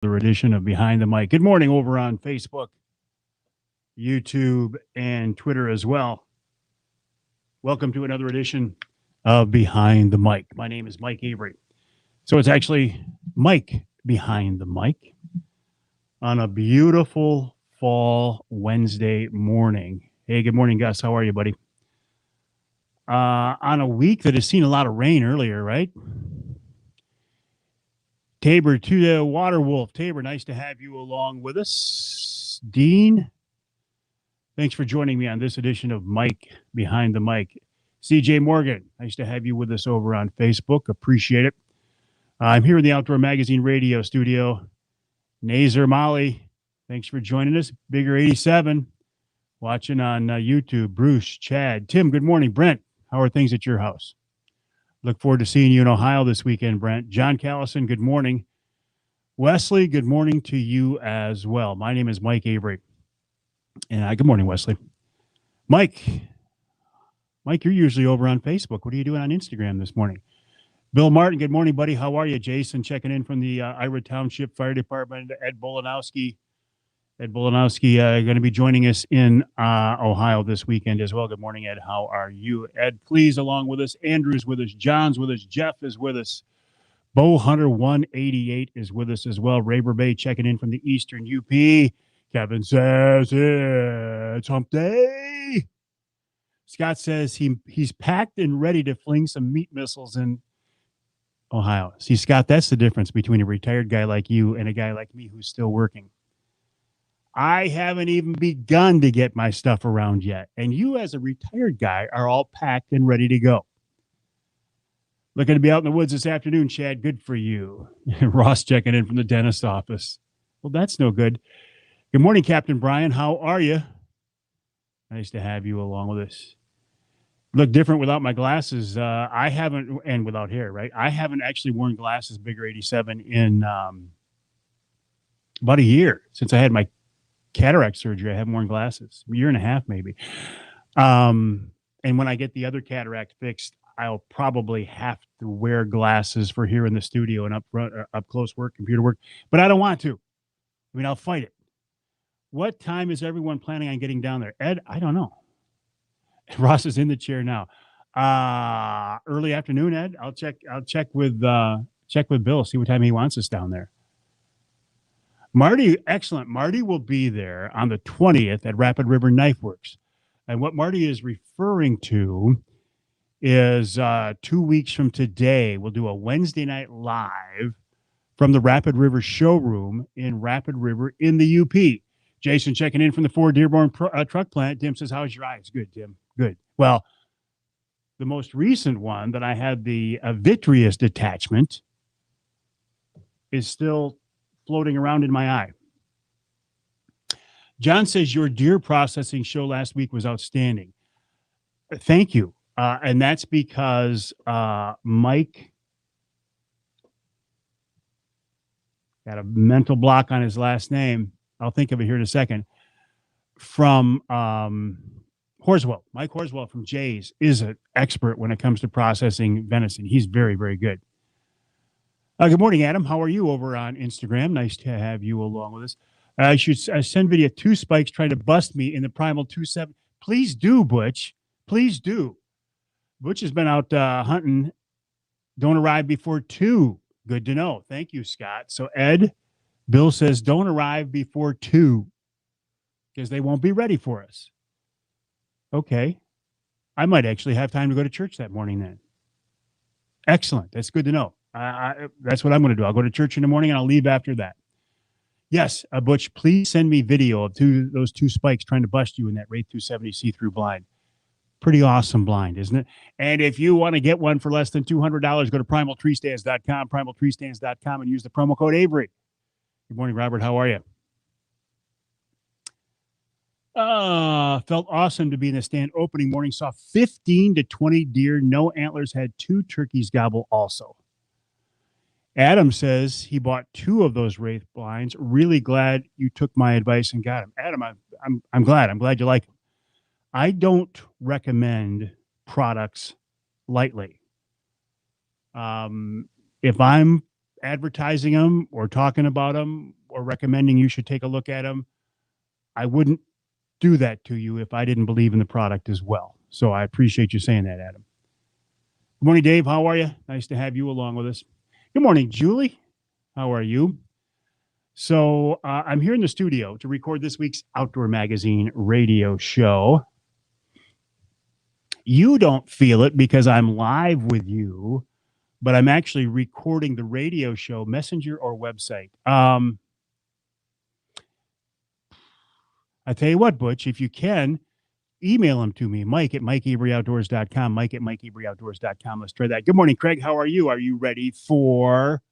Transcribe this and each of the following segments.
another edition of Behind the Mic. Good morning over on Facebook, YouTube, and Twitter as well. Welcome to another edition of Behind the Mic. My name is Mike Avery. So it's actually Mike Behind the Mic on a beautiful fall Wednesday morning. Hey, good morning, Gus. How are you, buddy? On a week that has seen a lot of rain earlier, right? Tabor to the Water Wolf. Tabor, nice to have you along with us. Dean, thanks for joining me on this edition of Mike Behind the Mic. CJ Morgan, nice to have you with us over on Facebook. Appreciate it. I'm here in the Outdoor Magazine radio studio. Nazer Molly, thanks for joining us. Bigger 87, watching on YouTube. Bruce, Chad, Tim, good morning. Brent, how are things at your house? Look forward to seeing you in Ohio this weekend, Brent. John Callison, good morning. Wesley, good morning to you as well. My name is Mike Avery. And good morning, Wesley. Mike, you're usually over on Facebook. What are you doing on Instagram this morning? Bill Martin, good morning, buddy. How are you? Jason, checking in from the Ira Township Fire Department. Ed Bolanowski going to be joining us in Ohio this weekend as well. Good morning, Ed. How are you? Ed Cleese along with us. Andrew's with us. John's with us. Jeff is with us. Bo Hunter 188 is with us as well. Raber Bay checking in from the Eastern UP. Kevin says it's hump day. Scott says he's packed and ready to fling some meat missiles in Ohio. See, Scott, that's the difference between a retired guy like you and a guy like me who's still working. I haven't even begun to get my stuff around yet. And you, as a retired guy, are all packed and ready to go. Looking to be out in the woods this afternoon, Chad. Good for you. Ross checking in from the dentist office. Well, that's no good. Good morning, Captain Brian. How are you? Nice to have you along with us. Look different without my glasses. I haven't, and without hair, right? I haven't actually worn glasses, Bigger 87, in about a year since I had my cataract surgery. I haven't worn glasses, a year and a half maybe. And when I get the other cataract fixed, I'll probably have to wear glasses for here in the studio and up close work, computer work. But I don't want to. I mean, I'll fight it. What time is everyone planning on getting down there? Ed, I don't know. Ross is in the chair now. Early afternoon, Ed. I'll check with Bill, see what time he wants us down there. Marty, excellent. Marty will be there on the 20th at Rapid River Knife Works. And what Marty is referring to is 2 weeks from today, we'll do a Wednesday night live from the Rapid River showroom in Rapid River in the UP. Jason checking in from the Ford Dearborn truck plant. Tim says, how's your eyes? Good, Tim. Good. Well, the most recent one that I had the vitreous detachment is still floating around in my eye. John says your deer processing show last week was outstanding. Thank you. And that's because Mike got a mental block on his last name. I'll think of it here in a second. From Horswell. Mike Horswell from Jay's is an expert when it comes to processing venison. He's very, very good. Good morning, Adam. How are you over on Instagram? Nice to have you along with us. I should send video 2 spikes trying to bust me in the Primal 27. Please do, Butch. Please do. Butch has been out hunting. Don't arrive before 2. Good to know. Thank you, Scott. So, Ed, Bill says don't arrive before 2 because they won't be ready for us. Okay. I might actually have time to go to church that morning then. Excellent. That's good to know. That's what I'm going to do. I'll go to church in the morning and I'll leave after that. Yes, Butch, please send me video of those 2 spikes trying to bust you in that Wraith 270 see-through blind. Pretty awesome blind, isn't it? And if you want to get one for less than $200, go to primaltreestands.com, primaltreestands.com, and use the promo code Avery. Good morning, Robert. How are you? Felt awesome to be in the stand opening morning. Saw 15 to 20 deer. No antlers. Had 2 turkeys gobble also. Adam says he bought 2 of those Wraith blinds. Really glad you took my advice and got them. Adam, I'm glad. I'm glad you like them. I don't recommend products lightly. If I'm advertising them or talking about them or recommending you should take a look at them, I wouldn't do that to you if I didn't believe in the product as well. So I appreciate you saying that, Adam. Good morning, Dave. How are you? Nice to have you along with us. Good morning, Julie. How are you? So I'm here in the studio to record this week's Outdoor Magazine radio show. You don't feel it because I'm live with you, but I'm actually recording the radio show, messenger or website. I tell you what, Butch, if you can, email them to me, Mike at MikeAveryOutdoors.com, Mike at MikeAveryOutdoors.com. Let's try that. Good morning, Craig. How are you? Are you ready for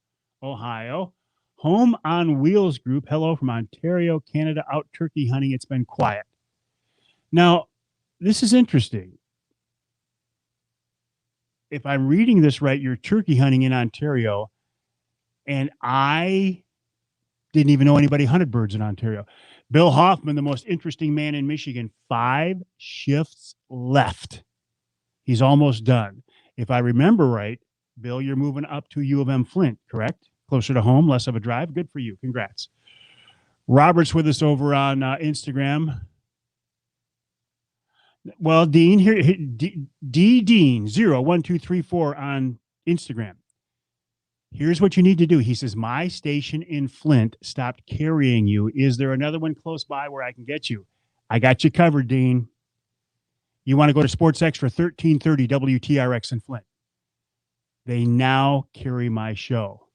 Ohio? Home on Wheels Group. Hello from Ontario, Canada. Out turkey hunting. It's been quiet. Now, this is interesting. If I'm reading this right, you're turkey hunting in Ontario, and I didn't even know anybody hunted birds in Ontario. Bill Hoffman, the most interesting man in Michigan, 5 shifts left. He's almost done. If I remember right, Bill, you're moving up to U of M Flint, correct? Closer to home, less of a drive. Good for you. Congrats. Robert's with us over on Instagram. Well, Dean, here, Dean 01234 on Instagram. Here's what you need to do. He says, my station in Flint stopped carrying you. Is there another one close by where I can get you? I got you covered, Dean. You want to go to Sports Extra 1330 WTRX in Flint. They now carry my show.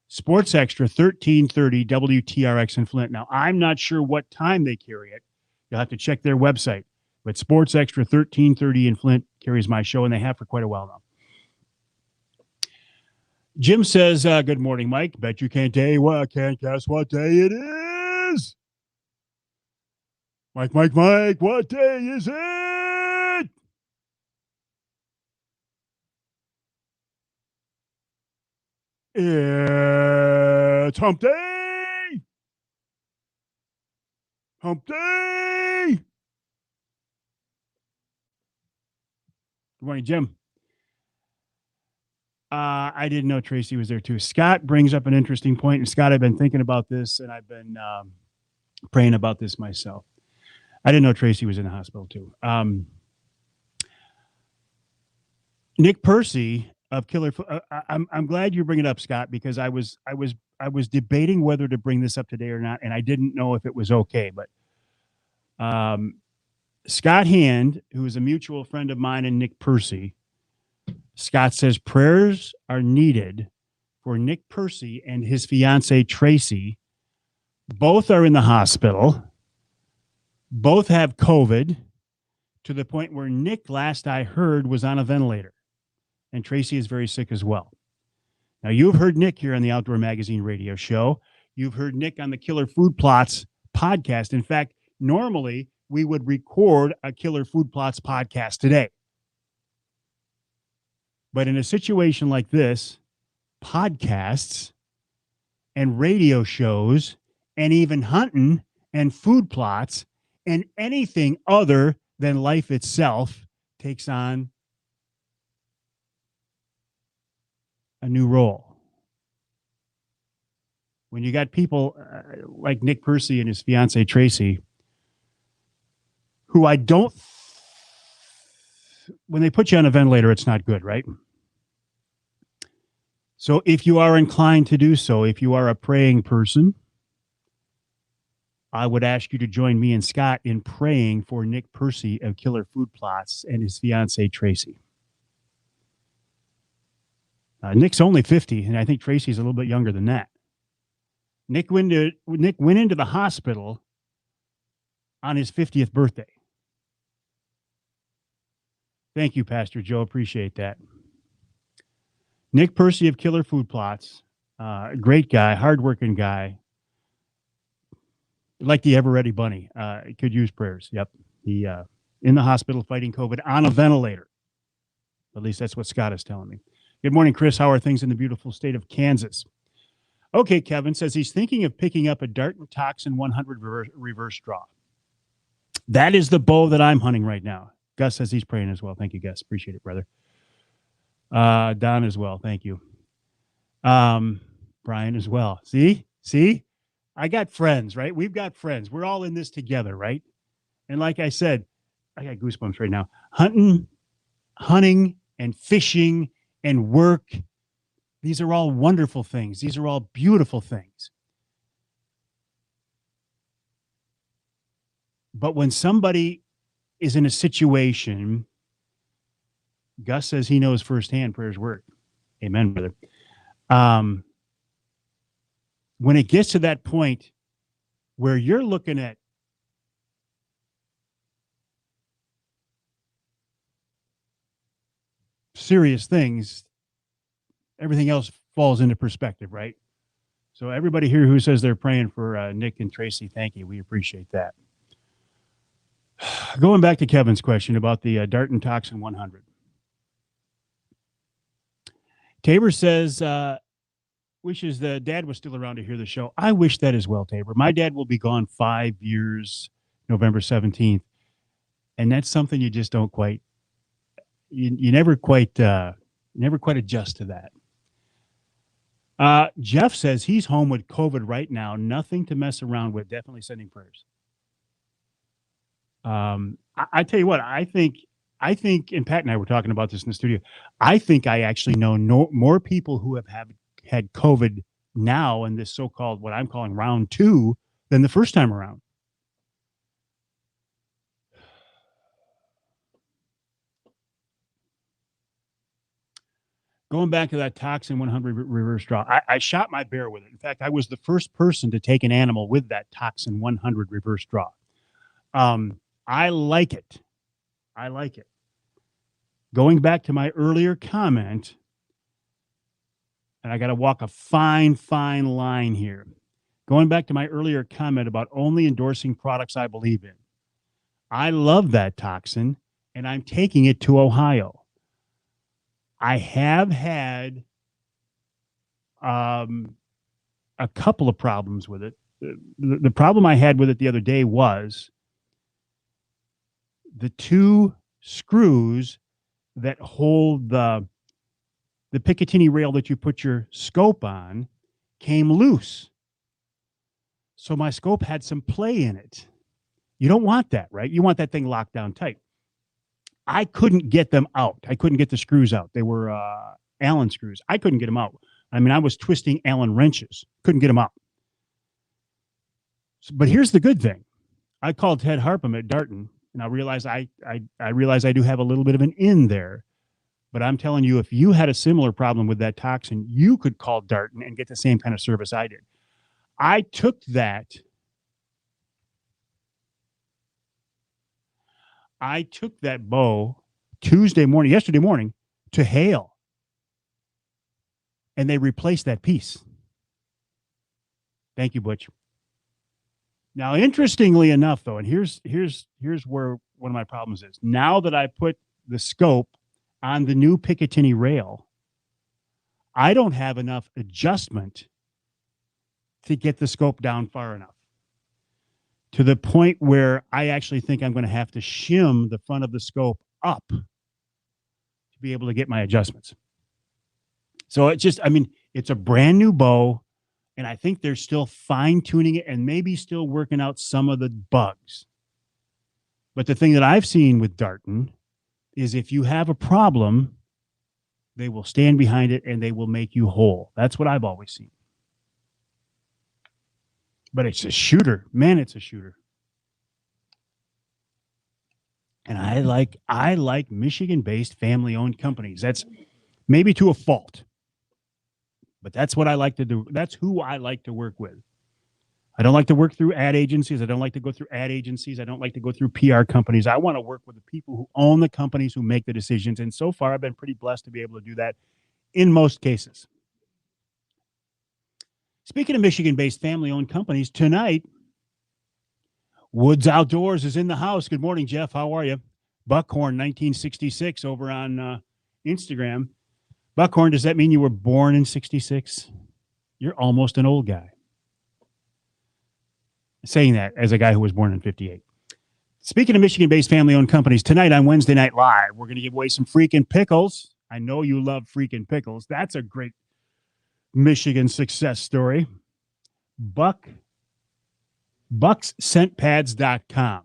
Sports Extra 1330 WTRX in Flint. Now, I'm not sure what time they carry it. You'll have to check their website. But Sports Extra 1330 in Flint carries my show, and they have for quite a while now. Jim says, good morning, Mike. Bet you can't guess what day it is. Mike, what day is it? It's Hump Day. Hump Day. Good morning, Jim. I didn't know Tracy was there too. Scott brings up an interesting point. And Scott, I've been thinking about this and I've been praying about this myself. I didn't know Tracy was in the hospital too. Nick Percy of Killer. I'm glad you bring it up, Scott, because I was debating whether to bring this up today or not, and I didn't know if it was okay. But Scott Hand, who is a mutual friend of mine, and Nick Percy. Scott says prayers are needed for Nick Percy and his fiancee, Tracy. Both are in the hospital. Both have COVID to the point where Nick, last I heard, was on a ventilator. And Tracy is very sick as well. Now, you've heard Nick here on the Outdoor Magazine radio show. You've heard Nick on the Killer Food Plots podcast. In fact, normally we would record a Killer Food Plots podcast today. But in a situation like this, podcasts and radio shows and even hunting and food plots and anything other than life itself takes on a new role. When you got people like Nick Percy and his fiancee, Tracy, who when they put you on a ventilator, it's not good, right? So if you are inclined to do so, if you are a praying person, I would ask you to join me and Scott in praying for Nick Percy of Killer Food Plots and his fiancee, Tracy. Nick's only 50, and I think Tracy's a little bit younger than that. Nick went into the hospital on his 50th birthday. Thank you, Pastor Joe. Appreciate that. Nick Percy of Killer Food Plots, great guy, hardworking guy, like the ever-ready bunny. Could use prayers. Yep. He in the hospital fighting COVID on a ventilator. At least that's what Scott is telling me. Good morning, Chris. How are things in the beautiful state of Kansas? Okay, Kevin says he's thinking of picking up a Dart and Toxin 100 reverse draw. That is the bow that I'm hunting right now. Gus says he's praying as well. Thank you, Gus. Appreciate it, brother. Don as well. Thank you. Brian as well. See, I got friends, right? We've got friends. We're all in this together, right? And like I said, I got goosebumps right now. Hunting and fishing and work. These are all wonderful things. These are all beautiful things. But when somebody is in a situation, Gus says he knows firsthand prayers work. Amen, brother. When it gets to that point where you're looking at serious things, everything else falls into perspective, right? So everybody here who says they're praying for Nick and Tracy, thank you. We appreciate that. Going back to Kevin's question about the Darton Toxin 100. Tabor says, wishes the dad was still around to hear the show. I wish that as well, Tabor. My dad will be gone 5 years, November 17th. And that's something you just don't quite, you never quite adjust to that. Jeff says he's home with COVID right now. Nothing to mess around with. Definitely sending prayers. I tell you what, I think, and Pat and I were talking about this in the studio. I think I actually know more people who have had COVID now in this so-called, what I'm calling round 2, than the first time around. Going back to that Toxin 100 reverse draw, I shot my bear with it. In fact, I was the first person to take an animal with that Toxin 100 reverse draw. I like it. Going back to my earlier comment, and I got to walk a fine line here. Going back to my earlier comment about only endorsing products I believe in. I love that toxin, and I'm taking it to Ohio. I have had a couple of problems with it. The problem I had with it the other day was the 2 screws that hold the Picatinny rail that you put your scope on came loose. So my scope had some play in it. You don't want that, right? You want that thing locked down tight. I couldn't get them out. I couldn't get the screws out. They were Allen screws. I couldn't get them out. I mean, I was twisting Allen wrenches. Couldn't get them out. But here's the good thing. I called Ted Harpham at Darton, and I realized I do have a little bit of an in there. But I'm telling you, if you had a similar problem with that toxin, you could call Darton and get the same kind of service I did. I took that bow yesterday morning, to Hale, and they replaced that piece. Thank you, Butch. Now, interestingly enough, though, and here's where one of my problems is. Now that I put the scope on the new Picatinny rail, I don't have enough adjustment to get the scope down far enough, to the point where I actually think I'm going to have to shim the front of the scope up to be able to get my adjustments. So it's a brand new bow, and I think they're still fine-tuning it and maybe still working out some of the bugs. But the thing that I've seen with Darton is if you have a problem, they will stand behind it and they will make you whole. That's what I've always seen. But it's a shooter. Man, it's a shooter. And I like Michigan-based family-owned companies. That's maybe to a fault. But that's what I like to do. That's who I like to work with. I don't like to work through ad agencies. I don't like to go through ad agencies. I don't like to go through PR companies. I want to work with the people who own the companies, who make the decisions. And so far, I've been pretty blessed to be able to do that in most cases. Speaking of Michigan-based family-owned companies, tonight, Woods Outdoors is in the house. Good morning, Jeff. How are you? Buckhorn 1966 over on Instagram. Buckhorn, does that mean you were born in 66? You're almost an old guy. Saying that as a guy who was born in 58. Speaking of Michigan-based family-owned companies, tonight on Wednesday Night Live, we're going to give away some freaking pickles. I know you love freaking pickles. That's a great Michigan success story. BucksScentPads.com.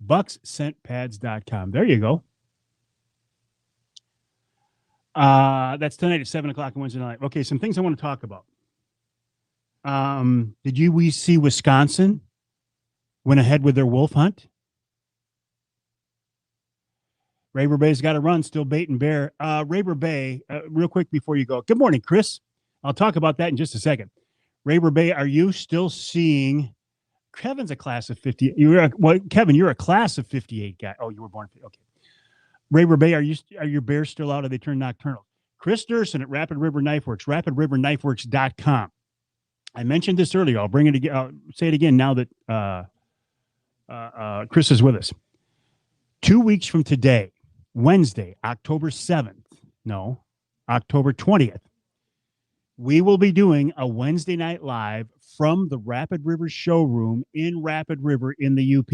BucksScentPads.com. There you go. That's tonight at 7 o'clock on Wednesday night. Okay, some things I want to talk about. Did we see Wisconsin went ahead with their wolf hunt? Raber Bay's got to run, still bait and bear. Raber Bay, real quick before you go. Good morning, Chris. I'll talk about that in just a second. Raber Bay, are you still seeing? Kevin's a class of 50. Kevin, you're a class of 58 guy. Oh, you were born. Okay. Raber Bay, are your bears still out? Or they turned nocturnal? Chris Durson at Rapid River Knife Works, rapidriverknifeworks.com. I mentioned this earlier. I'll bring it again. I'll say it again now that Chris is with us. 2 weeks from today, Wednesday, October 20th, we will be doing a Wednesday night live from the Rapid River showroom in Rapid River in the UP.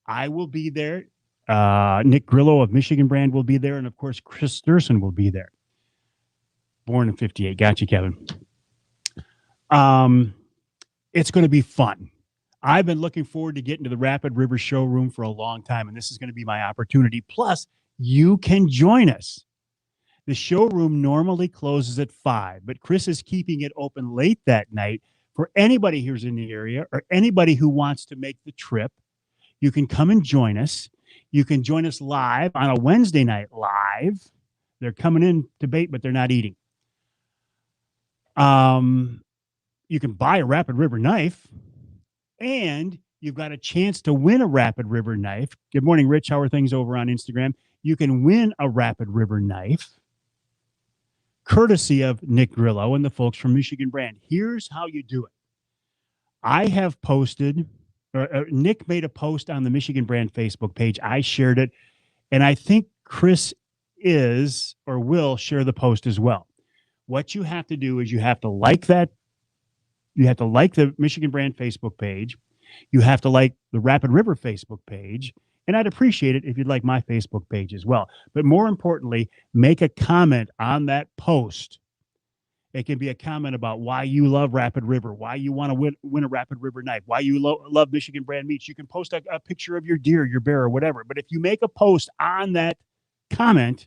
I will be there. Nick Grillo of Michigan Brand will be there. And, of course, Chris Durson will be there. Born in 58. Got you, Kevin. It's going to be fun. I've been looking forward to getting to the Rapid River showroom for a long time, and this is going to be my opportunity. Plus, you can join us. The showroom normally closes at 5, but Chris is keeping it open late that night for anybody who's in the area or anybody who wants to make the trip. You can come and join us. You can join us live on a Wednesday night live. They're coming in to bait, but they're not eating. You can buy a Rapid River knife, and you've got a chance to win a Rapid River knife. Good morning, Rich. How are things over on Instagram? You can win a Rapid River knife, courtesy of Nick Grillo and the folks from Michigan Brand. Here's how you do it. I have posted, Nick made a post on the Michigan Brand Facebook page. I shared it, and I think Chris is or will share the post as well. What you have to do is you have to like that. You have to like the Michigan Brand Facebook page. You have to like the Rapid River Facebook page. And I'd appreciate it if you'd like my Facebook page as well. But more importantly, make a comment on that post. It can be a comment about why you love Rapid River, why you want to win a Rapid River knife, why you love Michigan Brand meats. You can post a picture of your deer, your bear, or whatever. But if you make a post on that comment,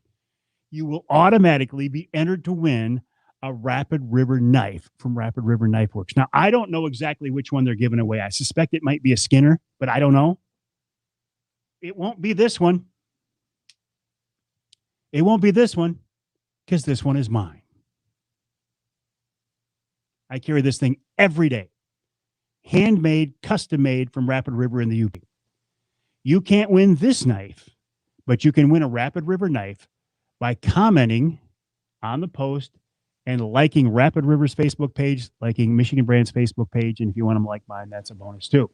you will automatically be entered to win a Rapid River knife from Rapid River Knife Works. Now, I don't know exactly which one they're giving away. I suspect it might be a Skinner, but I don't know. It won't be this one. It won't be this one because this one is mine. I carry this thing every day. Handmade, custom made from Rapid River in the UP. You can't win this knife, but you can win a Rapid River knife by commenting on the post and liking Rapid River's Facebook page, liking Michigan Brand's Facebook page. And if you want them like mine, that's a bonus too.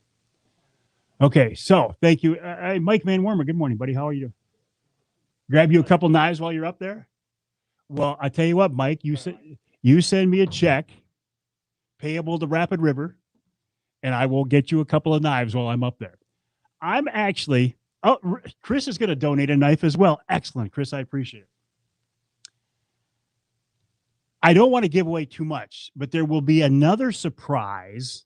Okay, so thank you. Mike Van Wormer, good morning, buddy. How are you doing? Grab you a couple knives while you're up there? Well, I tell you what, Mike, you send me a check payable to Rapid River, and I will get you a couple of knives while I'm up there. I'm actually, Chris is going to donate a knife as well. Excellent, Chris, I appreciate it. I don't want to give away too much, but there will be another surprise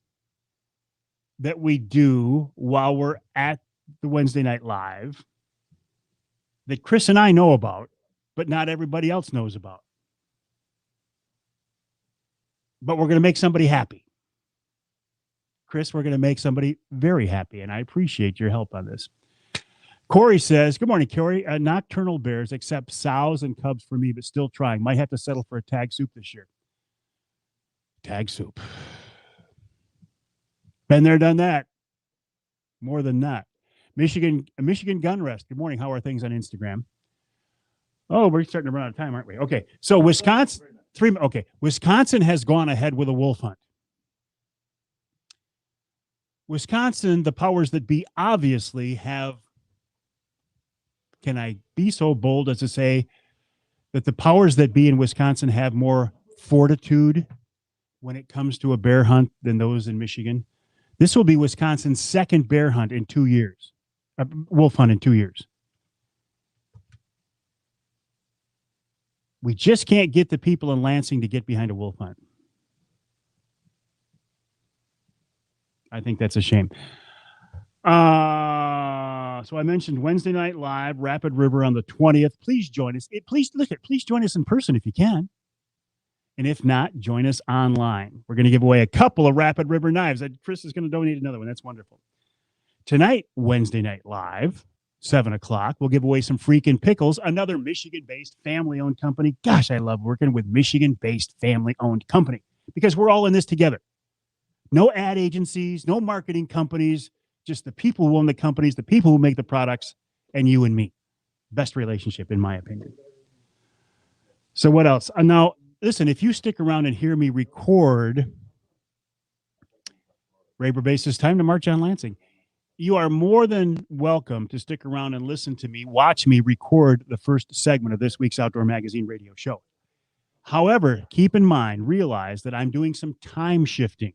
that we do while we're at the Wednesday Night Live that Chris and I know about, but not everybody else knows about. But we're going to make somebody happy. Chris, we're going to make somebody very happy, and I appreciate your help on this. Corey says, good morning, Corey. Nocturnal bears except sows and cubs for me, but still trying. Might have to settle for a tag soup this year. Tag soup. Been there, done that. More than that. Michigan Gun Rest. Good morning. How are things on Instagram? Oh, we're starting to run out of time, aren't we? Okay. So Wisconsin, Wisconsin has gone ahead with a wolf hunt. Wisconsin, the powers that be obviously have, can I be so bold as to say that the powers that be in Wisconsin have more fortitude when it comes to a bear hunt than those in Michigan? This will be Wisconsin's second bear hunt in 2 years, wolf hunt in 2 years. We just can't get the people in Lansing to get behind a wolf hunt. I think that's a shame. So I mentioned Wednesday Night Live, Rapid River on the 20th. Please join us. Please join us in person if you can. And if not, join us online. We're going to give away a couple of Rapid River knives. Chris is going to donate another one. That's wonderful. Tonight, Wednesday Night Live, 7 o'clock, we'll give away some Freakin' Pickles, another Michigan-based family-owned company. Gosh, I love working with Michigan-based family-owned company because we're all in this together. No ad agencies, no marketing companies, just the people who own the companies, the people who make the products, and you and me. Best relationship, in my opinion. So what else? Now, listen, if you stick around and hear me record Raber Base's Time to March on Lansing, you are more than welcome to stick around and listen to me, watch me record the first segment of this week's Outdoor Magazine radio show. However, keep in mind, realize that I'm doing some time shifting.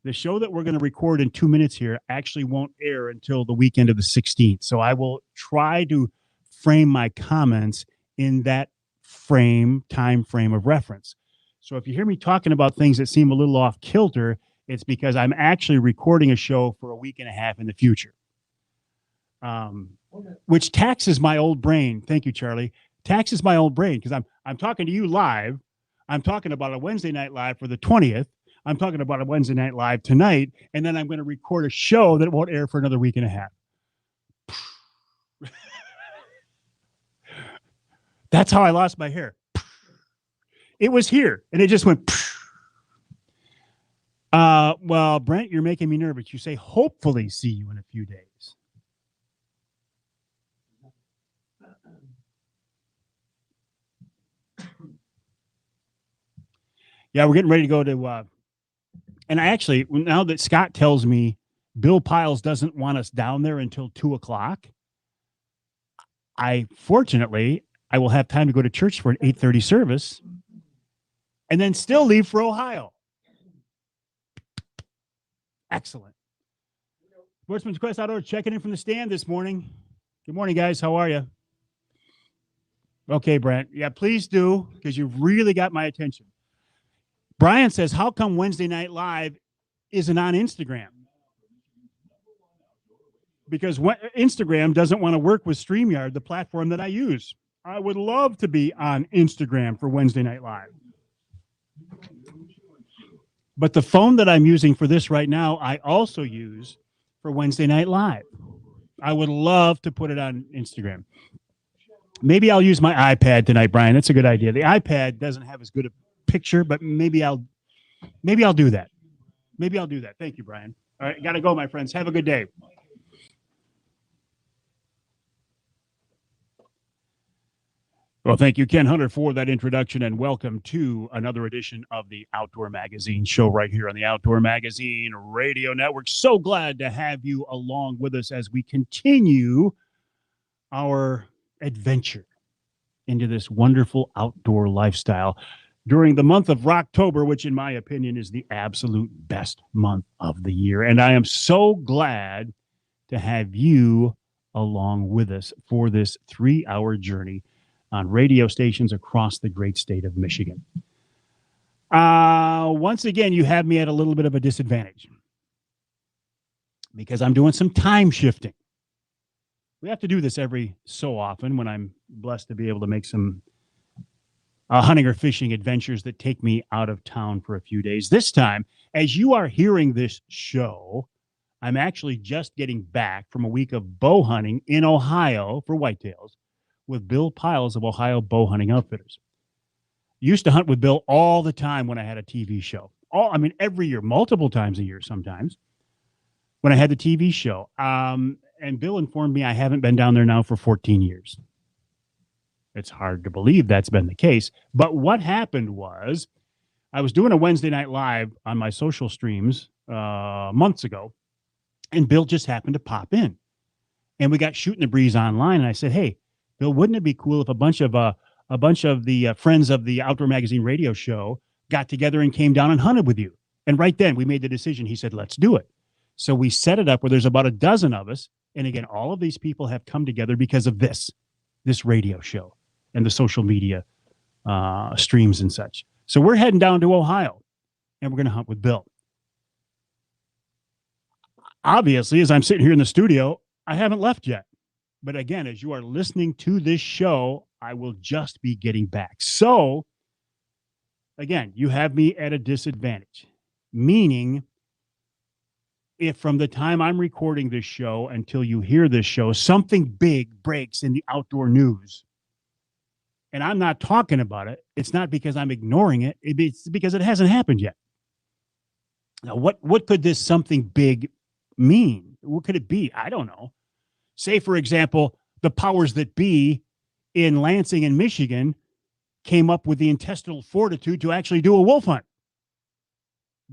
The show that we're going to record in 2 minutes here actually won't air until the weekend of the 16th. So I will try to frame my comments in that time frame of reference. So if you hear me talking about things that seem a little off kilter, it's because I'm actually recording a show for a week and a half in the future, which taxes my old brain. Thank you, Charlie. Taxes my old brain because I'm talking to you live. I'm talking about a Wednesday Night Live for the 20th. I'm talking about a Wednesday Night Live tonight, and then I'm going to record a show that won't air for another week and a half. That's how I lost my hair. It was here, and it just went. Well, Brent, you're making me nervous. You say, hopefully see you in a few days. Yeah, we're getting ready to go to, and I actually, now that Scott tells me Bill Piles doesn't want us down there until 2 o'clock, fortunately, I will have time to go to church for an 8:30 service and then still leave for Ohio. Excellent. Sportsman's Quest Outdoors checking in from the stand this morning. Good morning, guys. How are you? Okay, Brent. Yeah, please do, because you've really got my attention. Brian says, how come Wednesday Night Live isn't on Instagram? Because Instagram doesn't want to work with StreamYard, the platform that I use. I would love to be on Instagram for Wednesday Night Live. But the phone that I'm using for this right now, I also use for Wednesday Night Live. I would love to put it on Instagram. Maybe I'll use my iPad tonight, Brian. That's a good idea. The iPad doesn't have as good a picture, but maybe I'll do that. Maybe I'll do that. Thank you, Brian. All right, got to go, my friends. Have a good day. Well, thank you, Ken Hunter, for that introduction, and welcome to another edition of the Outdoor Magazine show right here on the Outdoor Magazine Radio Network. So glad to have you along with us as we continue our adventure into this wonderful outdoor lifestyle during the month of Rocktober, which in my opinion is the absolute best month of the year. And I am so glad to have you along with us for this 3-hour journey on radio stations across the great state of Michigan. Once again, you have me at a little bit of a disadvantage because I'm doing some time shifting. We have to do this every so often when I'm blessed to be able to make some hunting or fishing adventures that take me out of town for a few days. This time, as you are hearing this show, I'm actually just getting back from a week of bow hunting in Ohio for whitetails with Bill Piles of Ohio Bow Hunting Outfitters. Used to hunt with Bill all the time when I had a TV show. Every year, multiple times a year sometimes when I had the TV show. And Bill informed me I haven't been down there now for 14 years. It's hard to believe that's been the case. But what happened was I was doing a Wednesday Night Live on my social streams months ago, and Bill just happened to pop in. And we got Shooting the Breeze online, and I said, hey, Bill, wouldn't it be cool if a bunch of the friends of the Outdoor Magazine radio show got together and came down and hunted with you? And right then we made the decision. He said, let's do it. So we set it up where there's about a dozen of us. And again, all of these people have come together because of this radio show and the social media streams and such. So we're heading down to Ohio, and we're going to hunt with Bill. Obviously, as I'm sitting here in the studio, I haven't left yet. But again, as you are listening to this show, I will just be getting back. So, again, you have me at a disadvantage, meaning if from the time I'm recording this show until you hear this show, something big breaks in the outdoor news, and I'm not talking about it, it's not because I'm ignoring it. It's because it hasn't happened yet. Now, what could this something big mean? What could it be? I don't know. Say, for example, the powers that be in Lansing and Michigan came up with the intestinal fortitude to actually do a wolf hunt.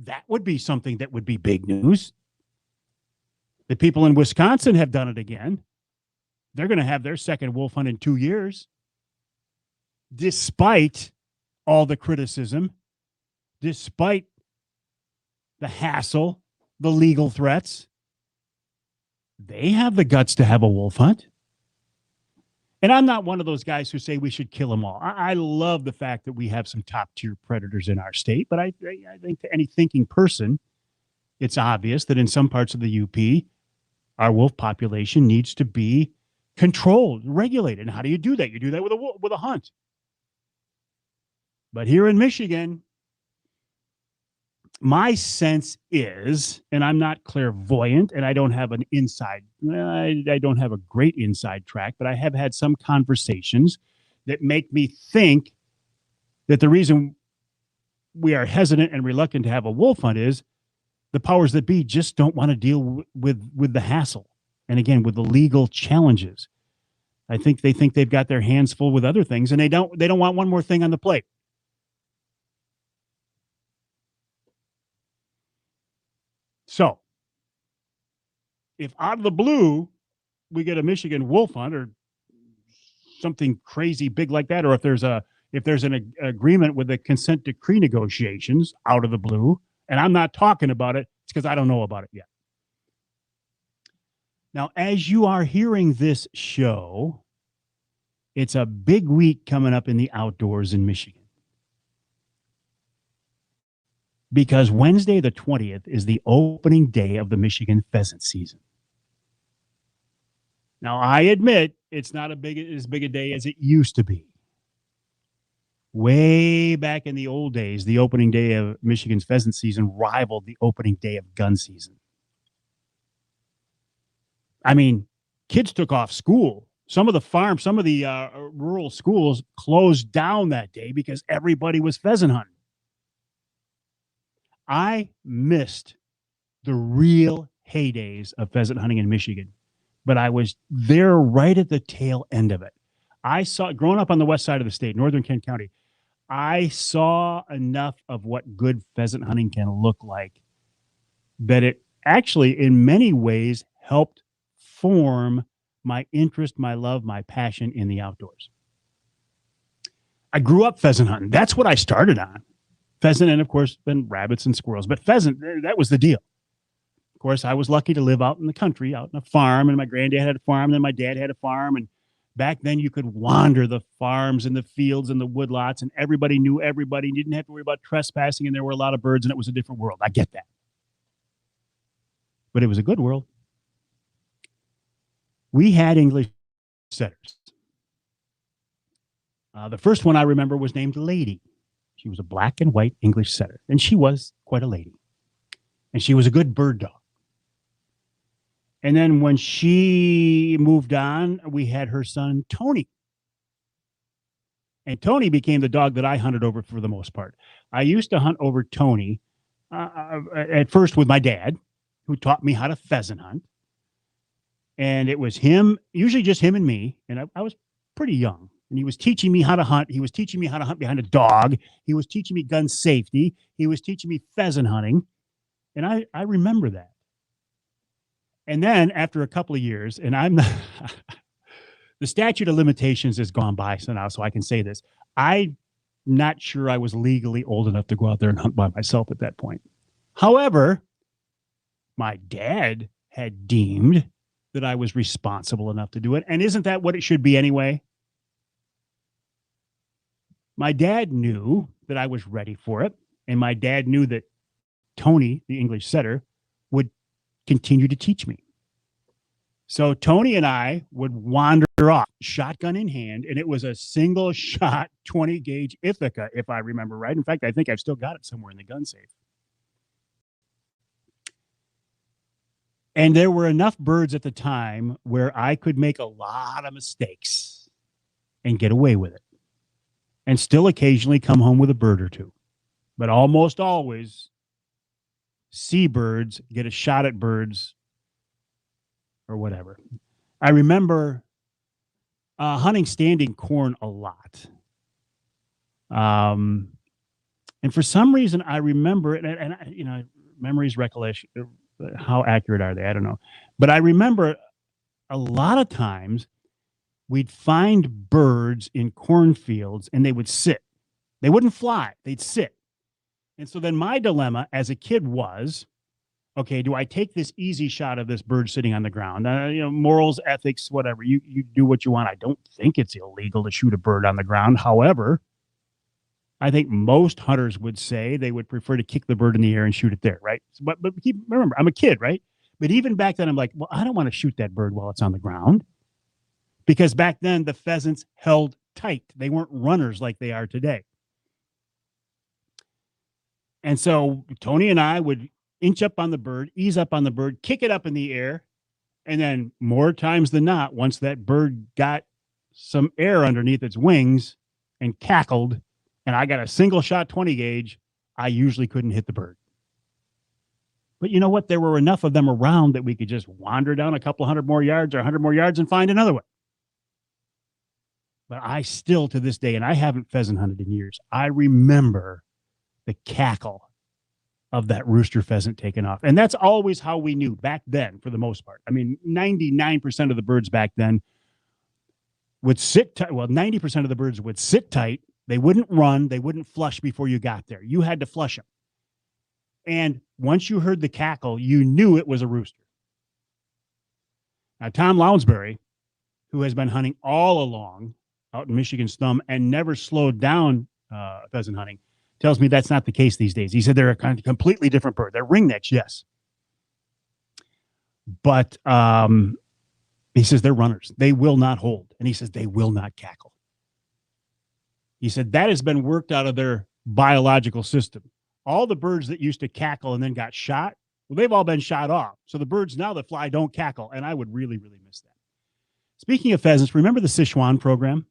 That would be something that would be big news. The people in Wisconsin have done it again. They're going to have their second wolf hunt in 2 years. Despite all the criticism, despite the hassle, the legal threats, they have the guts to have a wolf hunt. And I'm not one of those guys who say we should kill them all. I love the fact that we have some top tier predators in our state, but I think to any thinking person, it's obvious that in some parts of the UP, our wolf population needs to be controlled, regulated. And how do you do that? You do that with a hunt. But here in Michigan, my sense is, and I'm not clairvoyant, and I don't have an I don't have a great inside track, but I have had some conversations that make me think that the reason we are hesitant and reluctant to have a wolf hunt is the powers that be just don't want to deal with the hassle. And again, with the legal challenges. I think they think they've got their hands full with other things, and they don't want one more thing on the plate. So, if out of the blue we get a Michigan wolf hunt or something crazy big like that, or if there's an agreement with the consent decree negotiations out of the blue, and I'm not talking about it, it's because I don't know about it yet. Now, as you are hearing this show, it's a big week coming up in the outdoors in Michigan. Because Wednesday the 20th is the opening day of the Michigan pheasant season. Now, I admit it's not as big a day as it used to be. Way back in the old days, the opening day of Michigan's pheasant season rivaled the opening day of gun season. I mean, kids took off school. Some of the farms, some of the rural schools closed down that day because everybody was pheasant hunting. I missed the real heydays of pheasant hunting in Michigan, but I was there right at the tail end of it. I saw, growing up on the west side of the state, northern Kent County, I saw enough of what good pheasant hunting can look like that it actually, in many ways, helped form my interest, my love, my passion in the outdoors. I grew up pheasant hunting. That's what I started on. Pheasant, and of course, then rabbits and squirrels. But pheasant, that was the deal. Of course, I was lucky to live out in the country, out in a farm, and my granddad had a farm, and then my dad had a farm. And back then, you could wander the farms and the fields and the woodlots, and everybody knew everybody. You didn't have to worry about trespassing, and there were a lot of birds, and it was a different world. I get that. But it was a good world. We had English setters. The first one I remember was named Lady. She was a black and white English setter, and she was quite a lady. And she was a good bird dog. And then when she moved on, we had her son, Tony. And Tony became the dog that I hunted over for the most part. I used to hunt over Tony at first with my dad, who taught me how to pheasant hunt. And it was him, usually just him and me. And I was pretty young. And he was teaching me how to hunt. He was teaching me how to hunt behind a dog. He was teaching me gun safety. He was teaching me pheasant hunting. And I remember that. And then after a couple of years, and I'm not, the statute of limitations has gone by so now, so I can say this. I'm not sure I was legally old enough to go out there and hunt by myself at that point. However, my dad had deemed that I was responsible enough to do it. And isn't that what it should be anyway? My dad knew that I was ready for it, and my dad knew that Tony, the English setter, would continue to teach me. So Tony and I would wander off, shotgun in hand, and it was a single shot 20 gauge Ithaca, if I remember right. In fact, I think I've still got it somewhere in the gun safe. And there were enough birds at the time where I could make a lot of mistakes and get away with it, and still occasionally come home with a bird or two. But almost always, see birds, get a shot at birds, or whatever. I remember hunting standing corn a lot. And for some reason, I remember, and memories, recollection, how accurate are they? I don't know. But I remember a lot of times we'd find birds in cornfields and they would sit. They wouldn't fly, they'd sit. And so then my dilemma as a kid was, okay, do I take this easy shot of this bird sitting on the ground? Morals, ethics, whatever. You do what you want. I don't think it's illegal to shoot a bird on the ground. However, I think most hunters would say they would prefer to kick the bird in the air and shoot it there, right? But remember, I'm a kid, right? But even back then, I'm like, well, I don't want to shoot that bird while it's on the ground, because back then the pheasants held tight. They weren't runners like they are today. And so Tony and I would inch up on the bird, ease up on the bird, kick it up in the air. And then more times than not, once that bird got some air underneath its wings and cackled, and I got a single shot 20 gauge, I usually couldn't hit the bird. But you know what? There were enough of them around that we could just wander down a couple hundred more yards or 100 more yards and find another one. But I still, to this day, and I haven't pheasant hunted in years, I remember the cackle of that rooster pheasant taking off. And that's always how we knew back then, for the most part. I mean, 99% of the birds back then would sit tight. Well, 90% of the birds would sit tight. They wouldn't run. They wouldn't flush before you got there. You had to flush them. And once you heard the cackle, you knew it was a rooster. Now, Tom Lounsbury, who has been hunting all along out in Michigan's Thumb and never slowed down pheasant hunting, tells me that's not the case these days. He said they're a kind of completely different bird. They're ringnecks, yes. But he says they're runners. They will not hold. And he says they will not cackle. He said that has been worked out of their biological system. All the birds that used to cackle and then got shot, well, they've all been shot off. So the birds now that fly don't cackle. And I would really, really miss that. Speaking of pheasants, remember the Sichuan program?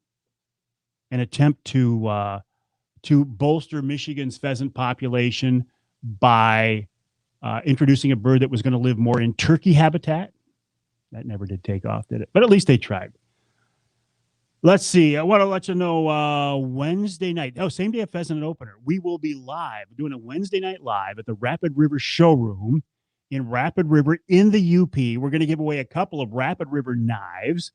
An attempt to bolster Michigan's pheasant population by introducing a bird that was going to live more in turkey habitat. That never did take off, did it? But at least they tried. Let's see. I want to let you know Wednesday night. Oh, same day of pheasant opener. We will be live, doing a Wednesday night live at the Rapid River Showroom in Rapid River in the UP. We're going to give away a couple of Rapid River knives.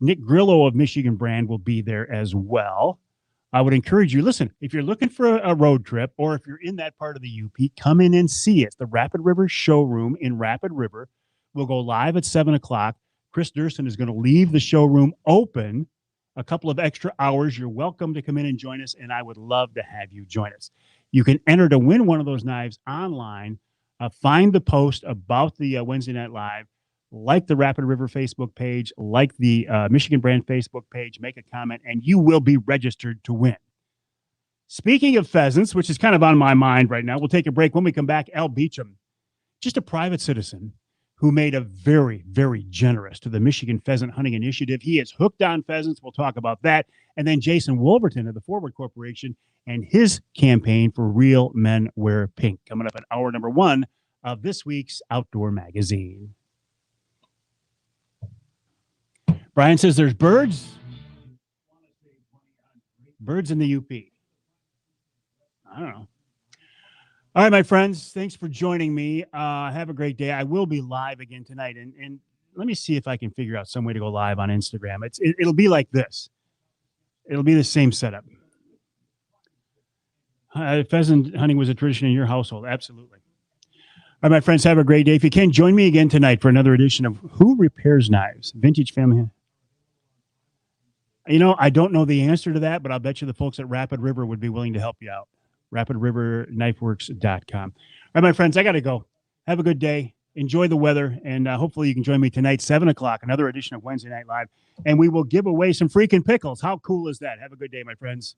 Nick Grillo of Michigan Brand will be there as well. I would encourage you, listen, if you're looking for a road trip or if you're in that part of the UP, come in and see it. The Rapid River Showroom in Rapid River. We'll go live at 7 o'clock. Chris Durson is going to leave the showroom open a couple of extra hours. You're welcome to come in and join us, and I would love to have you join us. You can enter to win one of those knives online. Find the post about the Wednesday Night Live, like the Rapid River Facebook page, like the Michigan Brand Facebook page, make a comment, and you will be registered to win. Speaking of pheasants, which is kind of on my mind right now, we'll take a break. When we come back, Al Beecham, just a private citizen who made a very, very generous to the Michigan Pheasant Hunting Initiative. He is hooked on pheasants. We'll talk about that. And then Jason Wolverton of the Forward Corporation and his campaign for Real Men Wear Pink, coming up at hour number 1 of this week's Outdoor Magazine. Brian says there's birds. Birds in the UP. I don't know. All right, my friends, thanks for joining me. Have a great day. I will be live again tonight. And let me see if I can figure out some way to go live on Instagram. It'll be like this. It'll be the same setup. Pheasant hunting was a tradition in your household. Absolutely. All right, my friends, have a great day. If you can, join me again tonight for another edition of Who Repairs Knives? Vintage Family. I don't know the answer to that, but I'll bet you the folks at Rapid River would be willing to help you out. RapidRiverKnifeWorks.com. All right, my friends, I got to go. Have a good day. Enjoy the weather, and hopefully you can join me tonight, 7 o'clock, another edition of Wednesday Night Live, and we will give away some freaking pickles. How cool is that? Have a good day, my friends.